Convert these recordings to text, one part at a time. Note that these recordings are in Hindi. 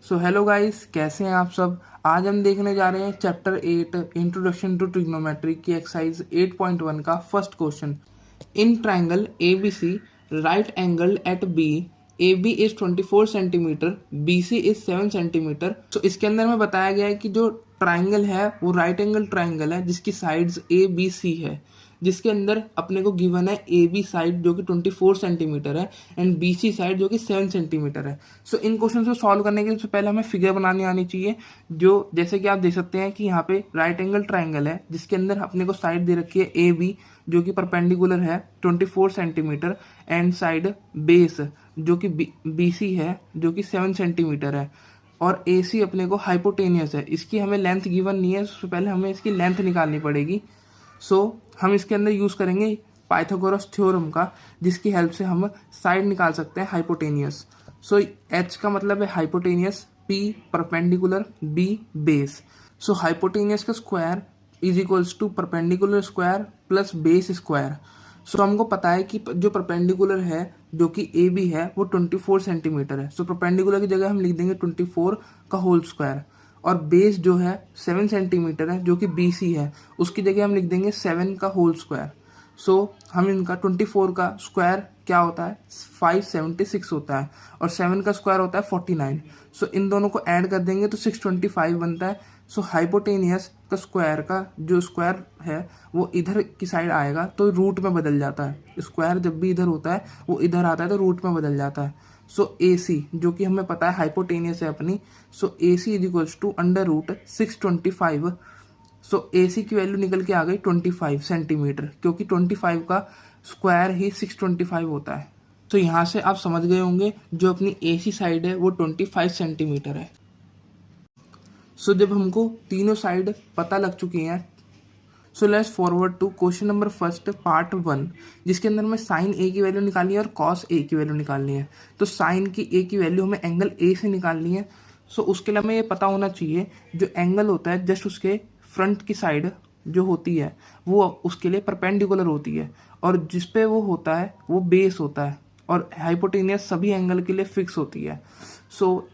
सो हेलो गाइस, कैसे हैं आप सब। आज हम देखने जा रहे हैं चैप्टर 8 इंट्रोडक्शन टू ट्रिग्नोमेट्री की एक्सरसाइज 8.1 का first question. In triangle A B C right angle at B A B is 24 centimetre, B C is 7 centimetre. तो इसके अंदर में बताया गया है कि जो ट्राइंगल है वो राइट एंगल ट्राइंगल है जिसकी साइड्स ए बी सी है, जिसके अंदर अपने को गिवन है ए बी साइड जो कि 24 सेंटीमीटर है एंड बी सी साइड जो कि 7 सेंटीमीटर है। सो इन क्वेश्चन को सॉल्व करने के लिए सबसे पहले हमें फिगर बनानी आनी चाहिए, जो जैसे कि आप देख सकते हैं कि यहाँ पे राइट एंगल ट्राइंगल है जिसके अंदर अपने को साइड दे रखी है ए बी जो कि परपेंडिकुलर है 24 सेंटीमीटर एंड साइड बेस जो कि बी सी है जो कि 7 सेंटीमीटर है और ए सी अपने को हाइपोटेनियस है। इसकी हमें लेंथ गिवन नहीं है, सबसे पहले हमें इसकी लेंथ निकालनी पड़ेगी। हम इसके अंदर यूज़ करेंगे पाइथागोरस थ्योरम का, जिसकी हेल्प से हम साइड निकाल सकते हैं हाइपोटेनियस। एच का मतलब है hypotenuse, P perpendicular, B base. Hypotenuse का square is equals to perpendicular square plus base square. हमको पता है कि जो परपेंडिकुलर है जो कि ए बी है वो 24 सेंटीमीटर है। परपेंडिकुलर की जगह हम लिख देंगे 24 का होल स्क्वायर और बेस जो है 7 सेंटीमीटर है जो कि बी सी है, उसकी जगह हम लिख देंगे 7 का होल स्क्वायर। हम इनका 24 का स्क्वायर क्या होता है 576 होता है और 7 का स्क्वायर होता है 49। इन दोनों को ऐड कर देंगे तो 625 बनता है। हाइपोटेनियस का स्क्वायर का जो स्क्वायर है वो इधर की साइड आएगा तो रूट में बदल जाता है। स्क्वायर जब भी इधर होता है वो इधर आता है तो रूट में बदल जाता है। ए सी जो कि हमें पता है हाइपोटेनियस है अपनी, A C is equals to under root 625। A C की वैल्यू निकल के आ गई 25 सेंटीमीटर, क्योंकि 25 का स्क्वायर ही 625 होता है। यहाँ से आप समझ गए होंगे जो अपनी ए सी साइड है वो 25 सेंटीमीटर है। जब हमको तीनों साइड पता लग चुकी हैं, let's forward to question number first part 1, जिसके अंदर हमें साइन ए की वैल्यू निकालनी है और कॉस ए की वैल्यू निकालनी है। साइन की ए की वैल्यू हमें एंगल ए से निकालनी है। उसके लिए हमें ये पता होना चाहिए जो एंगल होता है जस्ट उसके फ्रंट की साइड जो होती है वो उसके लिए परपेंडिकुलर होती है और जिस पे वो होता है वो बेस होता है और हाइपोटेनियस सभी एंगल के लिए फिक्स होती है।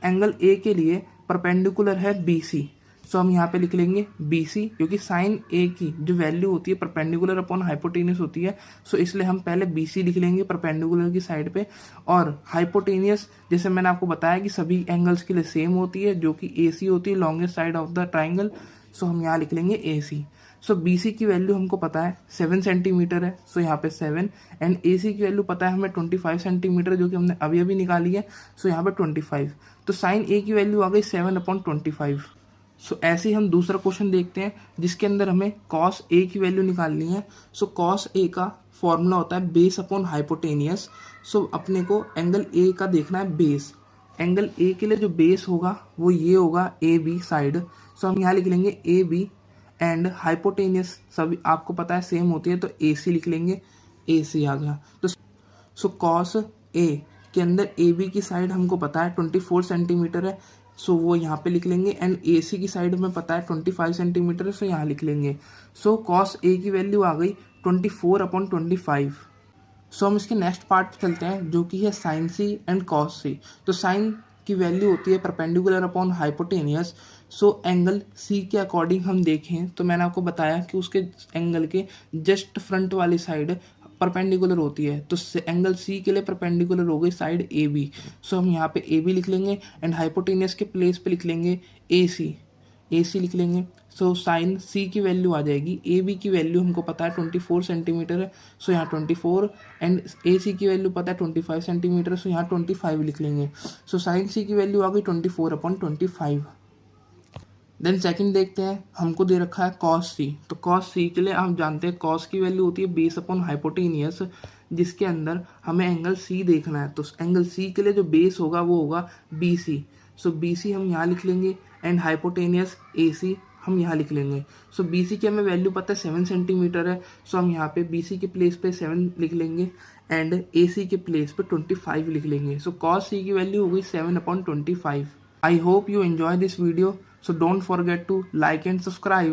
एंगल ए के लिए परपेंडिकुलर है बी सी। हम यहाँ पे लिख लेंगे बी सी, क्योंकि साइन ए की जो वैल्यू होती है परपेंडिकुलर अपॉन हाइपोटेनियस होती है। इसलिए हम पहले बी सी लिख लेंगे परपेंडिकुलर की साइड पे, और हाइपोटेनियस जैसे मैंने आपको बताया कि सभी एंगल्स के लिए सेम होती है जो कि ए सी होती है, longest side of the triangle. हम यहाँ लिख लेंगे ए सी। बी सी की वैल्यू हमको पता है 7 सेंटीमीटर है, यहाँ पे 7 एंड ए सी की वैल्यू पता है हमें 25 सेंटीमीटर जो कि हमने अभी अभी निकाली है। यहाँ पे 25, तो साइन ए की वैल्यू आ गई 7/25। ऐसे ही हम दूसरा क्वेश्चन देखते हैं जिसके अंदर हमें कॉस ए की वैल्यू निकालनी है। कॉस ए का फॉर्मूला होता है बेस अपॉन हाइपोटेनियस। अपने को एंगल ए का देखना है बेस। एंगल ए के लिए जो बेस होगा वो ये होगा ए बी साइड। हम यहाँ लिख लेंगे ए बी एंड हाइपोटेनियस सभी आपको पता है सेम होती है, तो ए सी लिख लेंगे। ए सी आ गया। कॉस ए के अंदर ए बी की साइड हमको पता है 24 सेंटीमीटर है, वो यहाँ पे लिख लेंगे एंड ए सी की साइड हमें पता है 25 सेंटीमीटर है, यहाँ लिख लेंगे। कॉस ए की वैल्यू आ गई 24/25। हम इसके नेक्स्ट पार्ट चलते हैं जो कि है sine C and cos C. Sine की वैल्यू होती है perpendicular upon hypotenuse. Angle C के अकॉर्डिंग हम देखें तो मैंने आपको बताया कि उसके एंगल के जस्ट फ्रंट वाली साइड परपेंडिकुलर होती है, तो एंगल सी के लिए परपेंडिकुलर हो गई साइड ए बी। हम यहाँ पे ए बी लिख लेंगे एंड हाइपोटेनियस के प्लेस पे लिख लेंगे ए सी। ए सी लिख लेंगे। साइन सी की वैल्यू आ जाएगी, ए बी की वैल्यू हमको पता है 24 सेंटीमीटर है, यहाँ 24 एंड ए सी की वैल्यू पता है 25 सेंटीमीटर, यहाँ 25 लिख लेंगे। साइन सी की वैल्यू आ गई 24/25। देन सेकंड देखते हैं, हमको दे रखा है कॉस सी। कॉस सी के लिए हम जानते हैं कॉस की वैल्यू होती है बेस अपॉन हाइपोटेनियस, जिसके अंदर हमें एंगल सी देखना है। एंगल सी के लिए जो बेस होगा वो होगा बी सी। बी सी हम यहाँ लिख लेंगे एंड हाइपोटेनियस ए सी हम यहाँ लिख लेंगे। बी सी की हमें वैल्यू पता है 7 सेंटीमीटर है, हम यहाँ पे बी सी के प्लेस पे 7 लिख लेंगे एंड ए सी के प्लेस पे 25 लिख लेंगे। कॉस सी की वैल्यू हो गई 7/25। I hope you enjoy this video, so don't forget to like and subscribe.